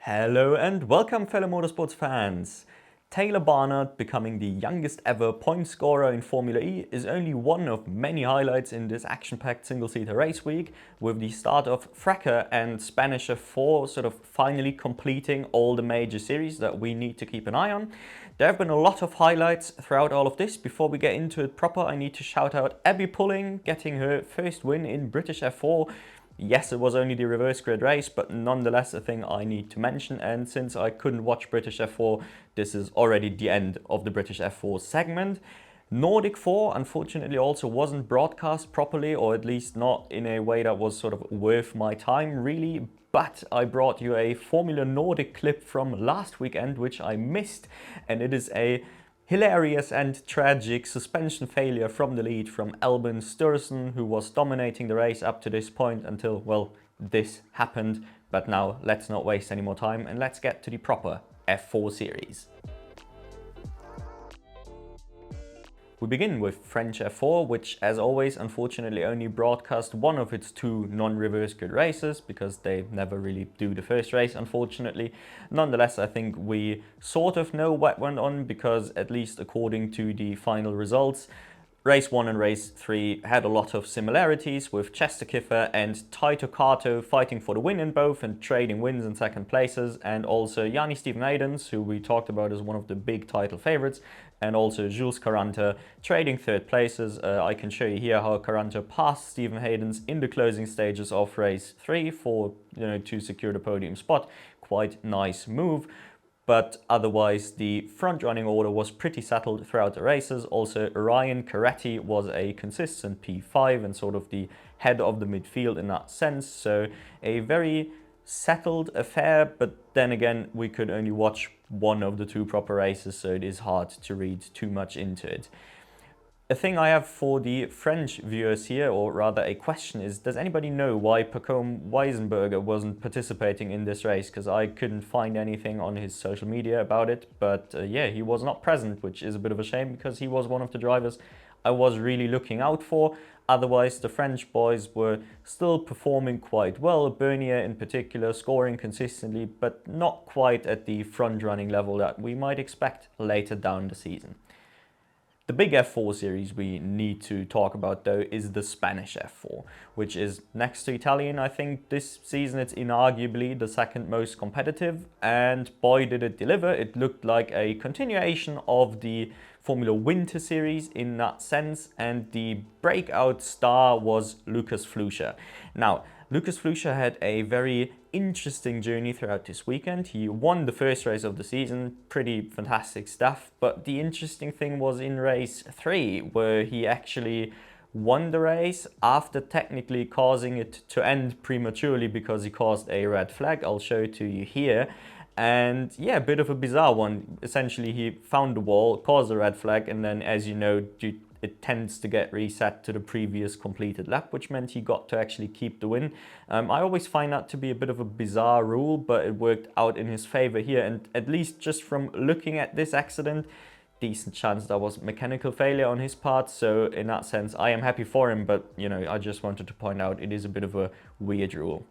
Hello and welcome, fellow motorsports fans. Taylor Barnard becoming the youngest ever point scorer in Formula E is only one of many highlights in this action-packed single-seater race week, with the start of FRECA and Spanish F4 sort of finally completing all the major series that we need to keep an eye on. There have been a lot of highlights throughout all of this. Before we get into it proper, I need to shout out Abby Pulling getting her first win in British F4. Yes, it was only the reverse grid race, but nonetheless a thing I need to mention, and since I couldn't watch British F4, this is already the end of the British F4 segment. Nordic 4 unfortunately also wasn't broadcast properly, or at least not in a way that was sort of worth my time really, but I brought you a Formula Nordic clip from last weekend which I missed, and it is a hilarious and tragic suspension failure from the lead from Albin Sturzen, who was dominating the race up to this point until, well, this happened. But now let's not waste any more time and let's get to the proper F4 series. We begin with French F4, which as always unfortunately only broadcast one of its two non-reverse grid races because they never really do the first race, unfortunately. Nonetheless, I think we sort of know what went on because, at least according to the final results, Race 1 and Race 3 had a lot of similarities, with Chester Kiffer and Taito Kato fighting for the win in both and trading wins in second places, and also Yanni Stephen Aidens, who we talked about as one of the big title favourites, and also Jules Caranta trading third places. I can show you here how Caranta passed Stephen Haydens in the closing stages of Race 3 to secure the podium spot. Quite nice move. But otherwise the front running order was pretty settled throughout the races. Also Ryan Caretti was a consistent P5 and sort of the head of the midfield in that sense, so a very settled affair, but then again we could only watch one of the two proper races, so it is hard to read too much into it. A thing I have for the French viewers here, or rather a question, is does anybody know why Pacome Weisenberger wasn't participating in this race? Because I couldn't find anything on his social media about it, but yeah, he was not present, which is a bit of a shame because he was one of the drivers I was really looking out for. Otherwise, the French boys were still performing quite well, Bernier in particular scoring consistently, but not quite at the front-running level that we might expect later down the season. The big F4 series we need to talk about though is the Spanish F4, which is next to Italian. I think this season it's inarguably the second most competitive, and boy did it deliver. It looked like a continuation of the Formula Winter series in that sense, and the breakout star was Lucas Fluscher. Now, Lucas Fluscher had a very interesting journey throughout this weekend. He won the first race of the season, pretty fantastic stuff, but the interesting thing was in race 3, where he actually won the race after technically causing it to end prematurely because he caused a red flag. I'll show it to you here. And yeah, a bit of a bizarre one. Essentially, he found the wall, caused a red flag, and then, as you know, it tends to get reset to the previous completed lap, which meant he got to actually keep the win. I always find that to be a bit of a bizarre rule, but it worked out in his favor here. And at least just from looking at this accident, decent chance that was mechanical failure on his part. So in that sense, I am happy for him, but you know, I just wanted to point out it is a bit of a weird rule.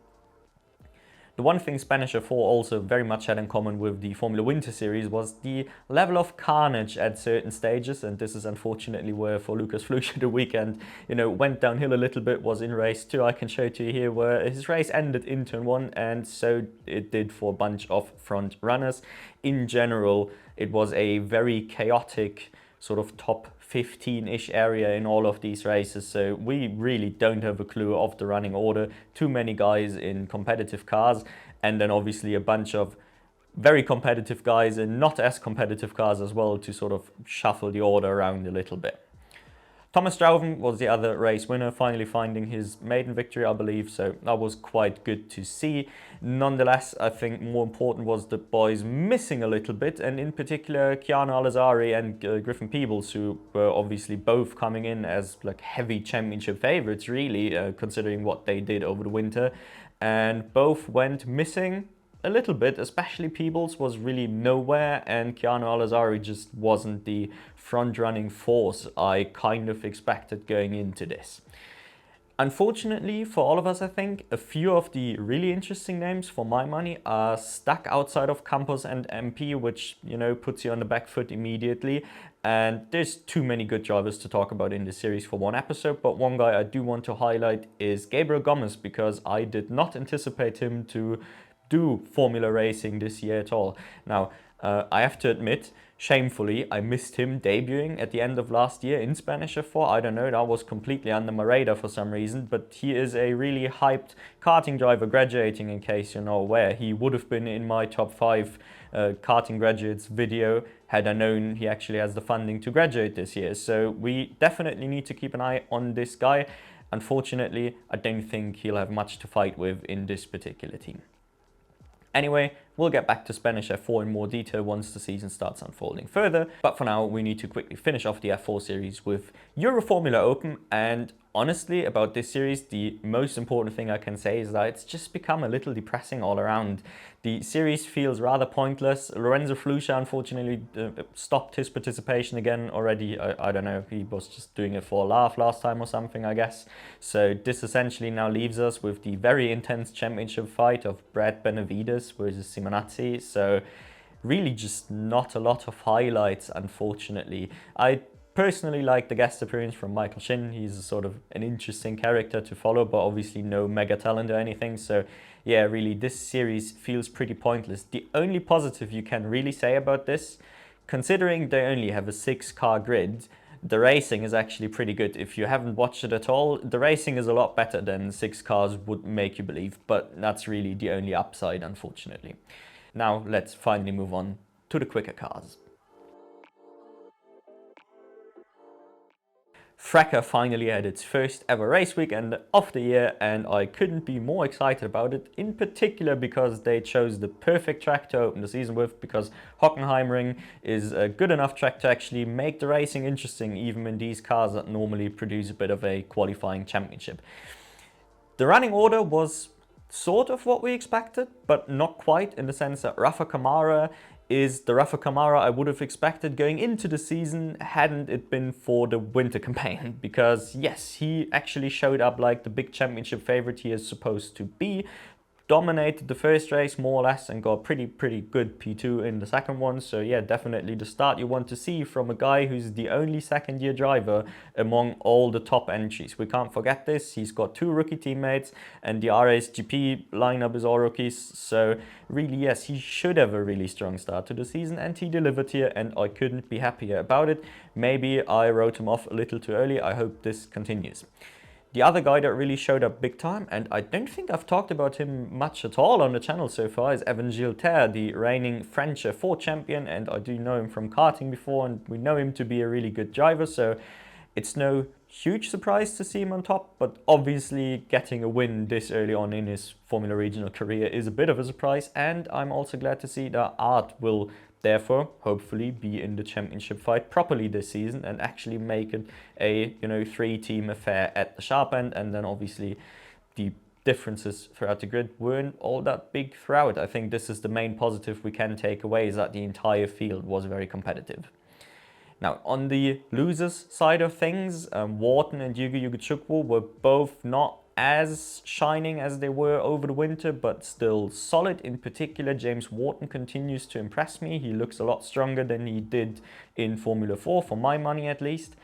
The one thing Spanish F4 also very much had in common with the Formula Winter series was the level of carnage at certain stages, and this is unfortunately where for Lucas Fluscher the weekend, went downhill a little bit was in race 2. I can show it to you here where his race ended in turn 1, and so it did for a bunch of front runners. In general, it was a very chaotic sort of top 15-ish area in all of these races, so we really don't have a clue of the running order. Too many guys in competitive cars, and then obviously a bunch of very competitive guys in not as competitive cars as well to sort of shuffle the order around a little bit. Thomas Drauven was the other race winner, finally finding his maiden victory, I believe, so that was quite good to see. Nonetheless, I think more important was the boys missing a little bit, and in particular Keanu Alazari and Griffin Peebles, who were obviously both coming in as like heavy championship favourites, really, considering what they did over the winter, and both went missing a little bit. Especially Peebles was really nowhere, and Keanu Alazari just wasn't the front-running force I kind of expected going into this. Unfortunately for all of us, I think, a few of the really interesting names for my money are stuck outside of Campos and MP, which, puts you on the back foot immediately. And there's too many good drivers to talk about in this series for one episode, but one guy I do want to highlight is Gabriel Gomez, because I did not anticipate him to do Formula racing this year at all. Now, I have to admit, shamefully, I missed him debuting at the end of last year in Spanish F4. I don't know, that was completely under my radar for some reason, but he is a really hyped karting driver graduating, in case you're not aware. He would have been in my top 5 karting graduates video had I known he actually has the funding to graduate this year. So we definitely need to keep an eye on this guy. Unfortunately, I don't think he'll have much to fight with in this particular team. Anyway, we'll get back to Spanish F4 in more detail once the season starts unfolding further, but for now we need to quickly finish off the F4 series with Euroformula Open. And honestly, about this series, the most important thing I can say is that it's just become a little depressing all around. The series feels rather pointless. Lorenzo Flucha unfortunately stopped his participation again already. I don't know, he was just doing it for a laugh last time or something, I guess. So this essentially now leaves us with the very intense championship fight of Brad Benavides versus Simonazzi. So really just not a lot of highlights, unfortunately. I personally like the guest appearance from Michael Shin. He's sort of an interesting character to follow, but obviously no mega talent or anything. So yeah, really, this series feels pretty pointless. The only positive you can really say about this, considering they only have a 6-car grid, the racing is actually pretty good. If you haven't watched it at all, the racing is a lot better than 6 cars would make you believe, but that's really the only upside, unfortunately. Now let's finally move on to the quicker cars. FRECA finally had its first ever race weekend of the year, and I couldn't be more excited about it, in particular because they chose the perfect track to open the season with, because Hockenheimring is a good enough track to actually make the racing interesting, even in these cars that normally produce a bit of a qualifying championship. The running order was sort of what we expected, but not quite, in the sense that Rafa Kamara is the Rafa Kamara I would have expected going into the season hadn't it been for the winter campaign. Because yes, he actually showed up like the big championship favorite he is supposed to be, dominated the first race more or less and got pretty good P2 in the second one. So yeah, definitely the start you want to see from a guy who's the only second-year driver among all the top entries. We can't forget this. He's got 2 rookie teammates and the RSGP lineup is all rookies. So really, yes, he should have a really strong start to the season, and he delivered here, and I couldn't be happier about it. Maybe I wrote him off a little too early. I hope this continues. The other guy that really showed up big time, and I don't think I've talked about him much at all on the channel so far, is Evan Gilter, the reigning French F4 champion, and I do know him from karting before, and we know him to be a really good driver, so it's no huge surprise to see him on top, but obviously getting a win this early on in his Formula Regional career is a bit of a surprise, and I'm also glad to see that Art will therefore hopefully be in the championship fight properly this season and actually make it a 3-team affair at the sharp end. And then obviously the differences throughout the grid weren't all that big throughout. I think this is the main positive we can take away, is that the entire field was very competitive. Now, on the losers side of things, Wharton and Yugo Yugochukwu were both not as shining as they were over the winter, but still solid. In particular, James Wharton continues to impress me. He looks a lot stronger than he did in Formula 4, for my money at least.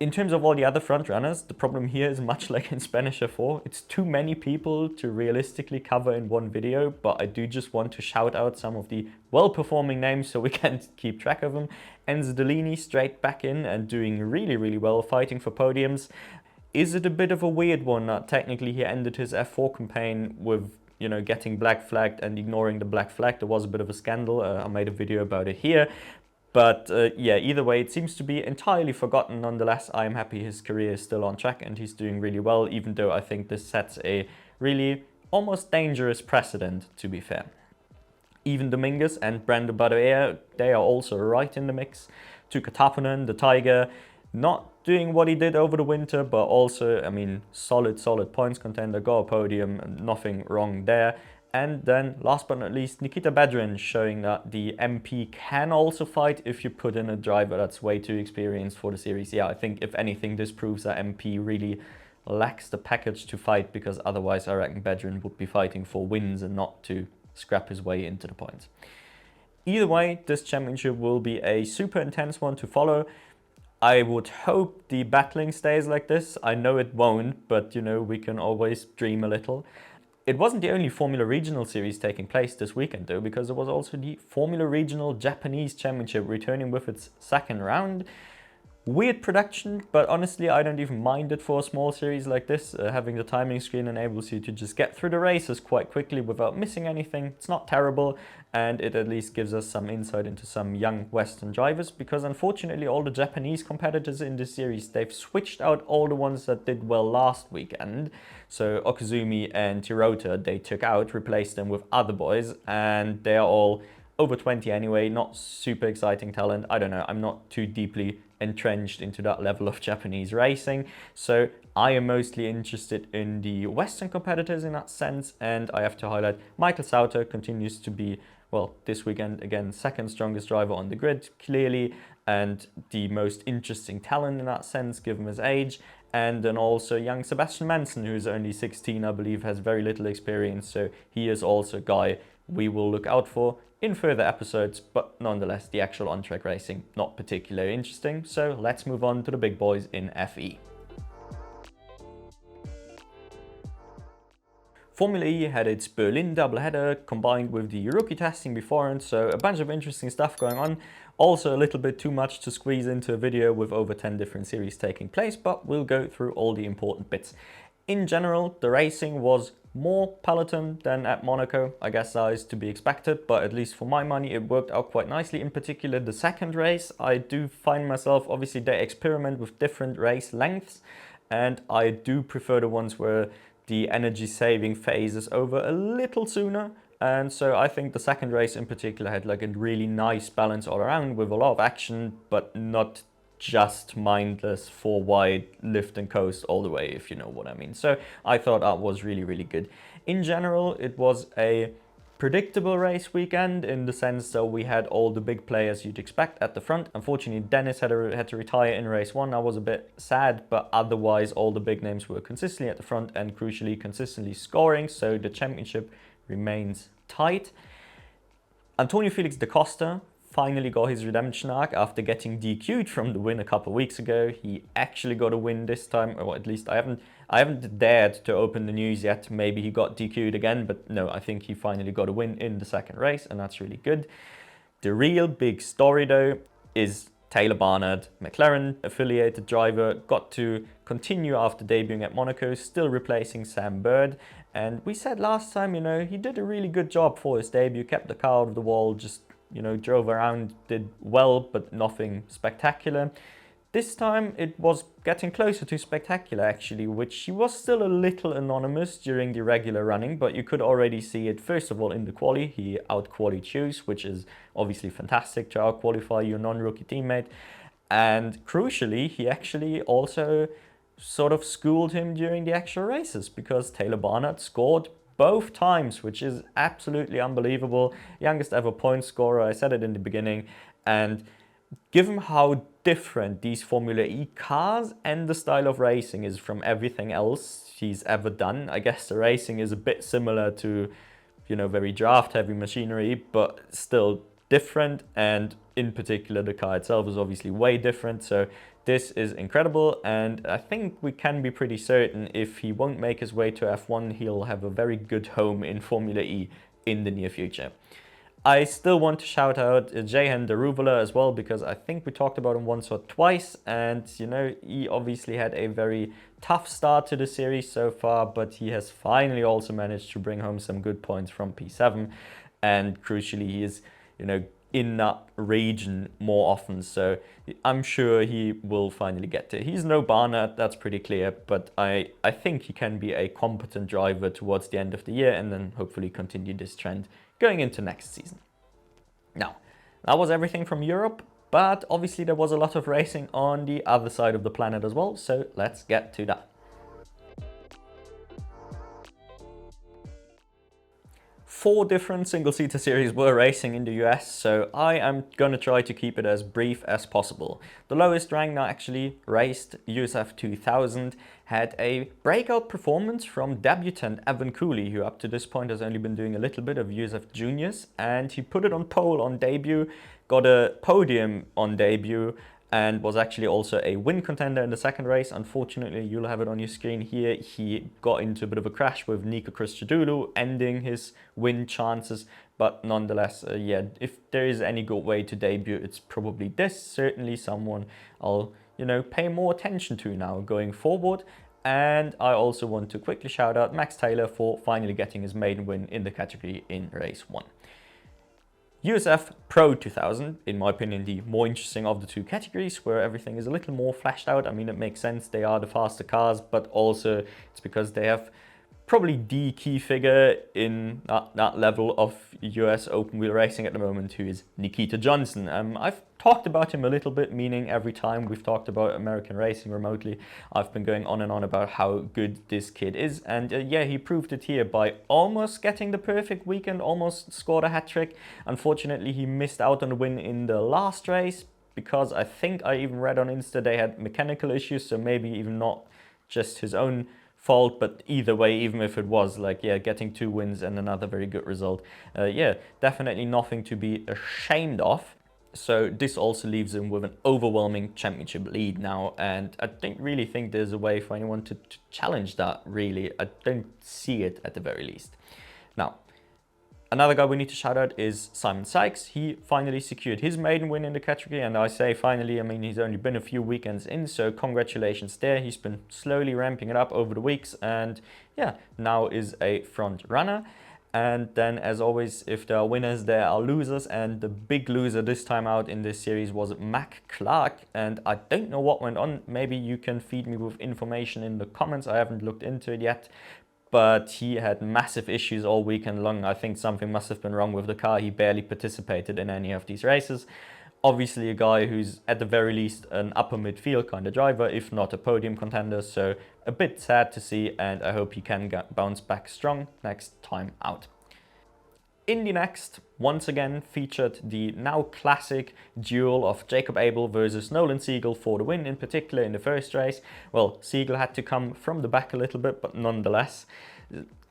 In terms of all the other front runners, the problem here is much like in Spanish F4. It's too many people to realistically cover in one video, but I do just want to shout out some of the well-performing names so we can keep track of them. Enzo Delini straight back in and doing really well, fighting for podiums. Is it a bit of a weird one that technically he ended his F4 campaign with, getting black flagged and ignoring the black flag? There was a bit of a scandal. I made a video about it here. But yeah, either way, it seems to be entirely forgotten. Nonetheless, I am happy his career is still on track and he's doing really well, even though I think this sets a really almost dangerous precedent, to be fair. Even Dominguez and Brando Badoer, they are also right in the mix. Tuka Taponen, the Tiger, not doing what he did over the winter, but also, I mean, solid points contender, got a podium, nothing wrong there. And then, last but not least, Nikita Bedrin, showing that the MP can also fight if you put in a driver that's way too experienced for the series. Yeah, I think if anything, this proves that MP really lacks the package to fight, because otherwise I reckon Bedrin would be fighting for wins and not to scrap his way into the points. Either way, this championship will be a super intense one to follow. I would hope the battling stays like this. I know it won't, but you know, we can always dream a little. It wasn't the only Formula Regional Series taking place this weekend though, because there was also the Formula Regional Japanese Championship returning with its second round. Weird production, but honestly I don't even mind it for a small series like this. Having the timing screen enables you to just get through the races quite quickly without missing anything. It's not terrible, and it at least gives us some insight into some young Western drivers, because unfortunately all the Japanese competitors in this series, they've switched out all the ones that did well last weekend. So Okazumi and Tirota, they took out, replaced them with other boys, and they're all over 20 anyway, not super exciting talent. I don't know, I'm not too deeply entrenched into that level of Japanese racing, so I am mostly interested in the Western competitors in that sense. And I have to highlight Michael Sauter continues to be, well, this weekend again, second strongest driver on the grid clearly, and the most interesting talent in that sense given his age. And then also young Sebastian Manson, who's only 16, I believe, has very little experience, so he is also a guy we will look out for in further episodes, but nonetheless the actual on-track racing not particularly interesting. So let's move on to the big boys in FE. Formula E had its Berlin doubleheader combined with the rookie testing beforehand, so a bunch of interesting stuff going on. Also a little bit too much to squeeze into a video with over 10 different series taking place, but we'll go through all the important bits. In general, the racing was more peloton than at Monaco. I guess that is to be expected, but at least for my money it worked out quite nicely. In particular the second race, I do find myself, obviously they experiment with different race lengths, and I do prefer the ones where the energy saving phase is over a little sooner. And so I think the second race in particular had like a really nice balance all around, with a lot of action, but not just mindless 4 wide lift and coast all the way, if you know what I mean. So I thought that was really, really good. In general, it was a predictable race weekend in the sense that we had all the big players you'd expect at the front. Unfortunately, Dennis had to retire in race 1. I was a bit sad, but otherwise all the big names were consistently at the front and crucially consistently scoring, so the championship remains tight. Antonio Felix da Costa finally got his redemption arc after getting DQ'd from the win a couple of weeks ago. He actually got a win this time, or at least I haven't dared to open the news yet. Maybe he got DQ'd again, but no, I think he finally got a win in the second race, and that's really good. The real big story though is Taylor Barnard, McLaren affiliated driver, got to continue after debuting at Monaco, still replacing Sam Bird. And we said last time, you know, he did a really good job for his debut, kept the car out of the wall, just, you know, drove around, did well, but nothing spectacular. This time it was getting closer to spectacular actually, which he was still a little anonymous during the regular running, but you could already see it first of all in the quali. He out-qualied Hughes, which is obviously fantastic to out-qualify your non-rookie teammate. And crucially, he actually also sort of schooled him during the actual races, because Taylor Barnard scored both times, which is absolutely unbelievable. Youngest ever point scorer, I said it in the beginning. And given how different these Formula E cars and the style of racing is from everything else he's ever done, I guess the racing is a bit similar to, you know, very draft heavy machinery, but still different. And in particular, the car itself is obviously way different. So this is incredible, and I think we can be pretty certain if he won't make his way to F1, he'll have a very good home in Formula E in the near future. I still want to shout out Jehan Daruvala as well, because I think we talked about him once or twice, and you know, he obviously had a very tough start to the series so far, but he has finally also managed to bring home some good points from P7, and crucially he is, you know, in that region more often, so I'm sure he will finally get there. He's no Barnard, that's pretty clear, but I think he can be a competent driver towards the end of the year, and then hopefully continue this trend going into next season. Now, that was everything from Europe, but obviously there was a lot of racing on the other side of the planet as well, so let's get to that. 4 different single-seater series were racing in the US, so I am going to try to keep it as brief as possible. The lowest rank now actually raced USF 2000, had a breakout performance from debutant Evan Cooley, who up to this point has only been doing a little bit of USF Juniors, and he put it on pole on debut, got a podium on debut, and was actually also a win contender in the second race. Unfortunately, you'll have it on your screen here. He got into a bit of a crash with Nico Christodoulou, ending his win chances. But nonetheless, yeah, if there is any good way to debut, it's probably this. Certainly someone I'll, pay more attention to now going forward. And I also want to quickly shout out Max Taylor for finally getting his maiden win in the category in race 1. USF Pro 2000, in my opinion, the more interesting of the 2 categories, where everything is a little more flashed out. I mean, it makes sense, they are the faster cars, but also it's because they have probably the key figure in that level of US open wheel racing at the moment, who is Nikita Johnson. I've talked about him a little bit, meaning every time we've talked about American racing remotely, I've been going on and on about how good this kid is. And yeah, he proved it here by almost getting the perfect weekend, almost scored a hat-trick. Unfortunately, he missed out on the win in the last race, because I think I even read on Insta they had mechanical issues, so maybe even not just his own fault, but either way, even if it was, like, yeah, getting 2 wins and another very good result, yeah, definitely nothing to be ashamed of. So this also leaves him with an overwhelming championship lead now, and I don't really think there's a way for anyone to challenge that, really. I don't see it at the very least. Now, another guy we need to shout out is Simon Sykes. He finally secured his maiden win in the category, and I say finally, I mean, he's only been a few weekends in, so congratulations there. He's been slowly ramping it up over the weeks, and yeah, now is a front runner. And then, as always, if there are winners, there are losers, and the big loser this time out in this series was Mac Clark, and I don't know what went on. Maybe you can feed me with information in the comments. I haven't looked into it yet. But he had massive issues all weekend long. I think something must have been wrong with the car. He barely participated in any of these races. Obviously a guy who's at the very least an upper midfield kind of driver, if not a podium contender. So a bit sad to see, and I hope he can bounce back strong next time out. Indy Next once again featured the now classic duel of Jacob Abel versus Nolan Siegel for the win, in particular in the first race. Well, Siegel had to come from the back a little bit, but nonetheless,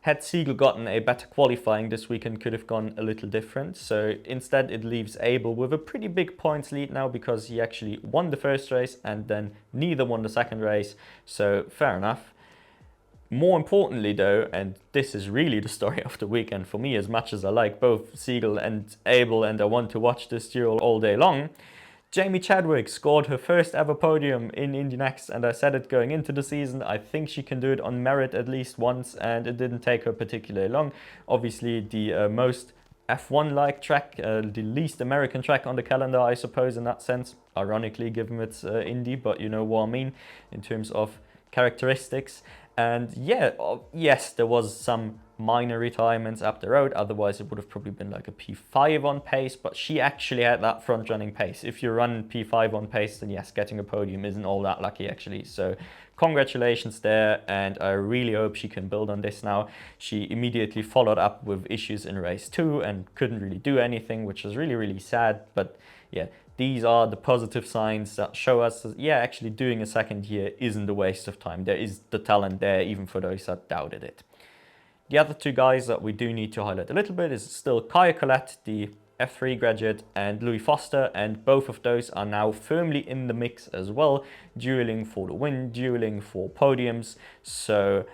had Siegel gotten a better qualifying this weekend, could have gone a little different. So instead it leaves Abel with a pretty big points lead now, because he actually won the first race and then neither won the second race. So fair enough. More importantly though, and this is really the story of the weekend for me, as much as I like both Siegel and Abel and I want to watch this duel all day long, Jamie Chadwick scored her first ever podium in Indy Next, and I said it going into the season, I think she can do it on merit at least once, and it didn't take her particularly long. Obviously the most F1-like track, the least American track on the calendar, I suppose, in that sense, ironically given it's Indy, but you know what I mean in terms of characteristics. And yeah, yes, there was some minor retirements up the road, otherwise it would have probably been like a P5 on pace, but she actually had that front running pace. If you run P5 on pace, then yes, getting a podium isn't all that lucky actually. So congratulations there, and I really hope she can build on this now. She immediately followed up with issues in race 2 and couldn't really do anything, which was really, really sad. But yeah, these are the positive signs that show us that, yeah, actually doing a second year isn't a waste of time. There is the talent there, even for those that doubted it. The other 2 guys that we do need to highlight a little bit is still Kaya Collette, the F3 graduate, and Louis Foster, and both of those are now firmly in the mix as well, dueling for the win, dueling for podiums. So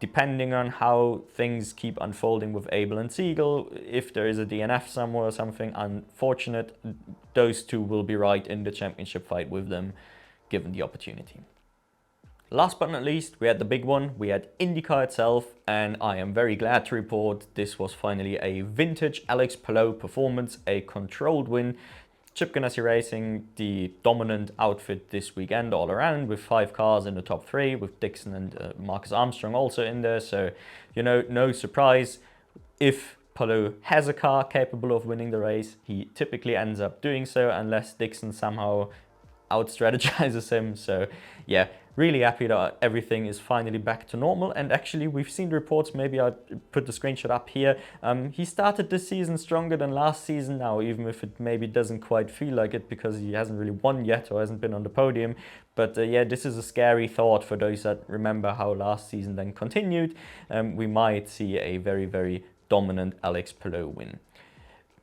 depending on how things keep unfolding with Abel and Siegel, if there is a DNF somewhere or something unfortunate, those 2 will be right in the championship fight with them, given the opportunity. Last but not least, we had the big one. We had IndyCar itself, and I am very glad to report this was finally a vintage Alex Palou performance, a controlled win. Chip Ganassi Racing, the dominant outfit this weekend all around, with 5 cars in the top 3, with Dixon and Marcus Armstrong also in there. So, you know, no surprise. If Palou has a car capable of winning the race, he typically ends up doing so, unless Dixon somehow out-strategizes him. So yeah, really happy that everything is finally back to normal. And actually, we've seen reports, maybe I'll put the screenshot up here. He started this season stronger than last season now, even if it maybe doesn't quite feel like it because he hasn't really won yet or hasn't been on the podium. But yeah, this is a scary thought for those that remember how last season then continued. We might see a very, very dominant Alex Palou win.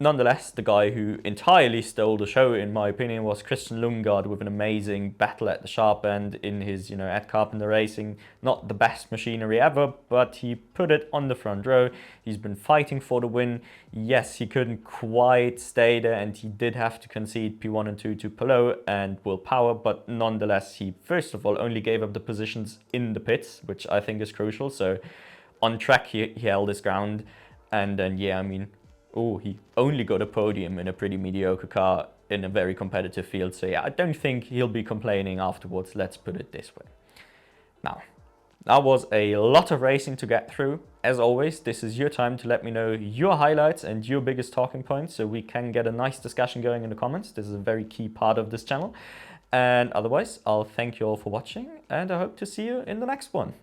Nonetheless, the guy who entirely stole the show, in my opinion, was Christian Lundgaard with an amazing battle at the sharp end in his, at Carpenter Racing. Not the best machinery ever, but he put it on the front row. He's been fighting for the win. Yes, he couldn't quite stay there, and he did have to concede P1 and 2 to Palou and Will Power, but nonetheless, he first of all only gave up the positions in the pits, which I think is crucial. So on track, he held his ground, and then, yeah, I mean, he only got a podium in a pretty mediocre car in a very competitive field. So yeah, I don't think he'll be complaining afterwards, let's put it this way. Now, that was a lot of racing to get through. As always, this is your time to let me know your highlights and your biggest talking points so we can get a nice discussion going in the comments. This is a very key part of this channel. And otherwise, I'll thank you all for watching and I hope to see you in the next one.